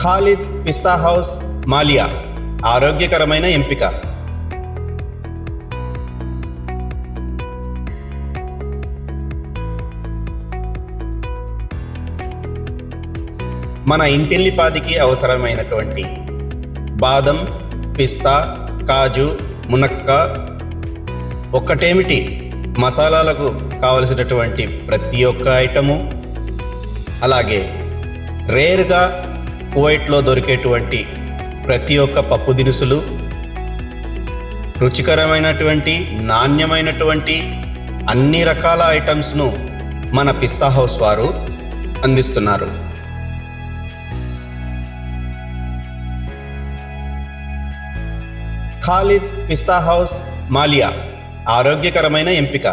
ఖాలిద్ పిస్తా house Malia ఆరోగ్యకరమైన ఎంపిక. మన ఇంటిల్లిపాదికి అవసరమైనటువంటి బాదం, పిస్తా, కాజు, మునక్క, ఒక్కటేమిటి మసాలాలకు కావలసినటువంటి ప్రతి ఒక్క ఐటము, అలాగే రేర్గా కువైట్లో దొరికేటువంటి ప్రతి ఒక్క పప్పు దినుసులు, రుచికరమైనటువంటి నాణ్యమైనటువంటి అన్ని రకాల ఐటమ్స్ను మన పిస్తా హౌస్ వారు అందిస్తున్నారు. ఖాలిద్ పిస్తా హౌస్ మాలియా ఆరోగ్యకరమైన ఎంపిక.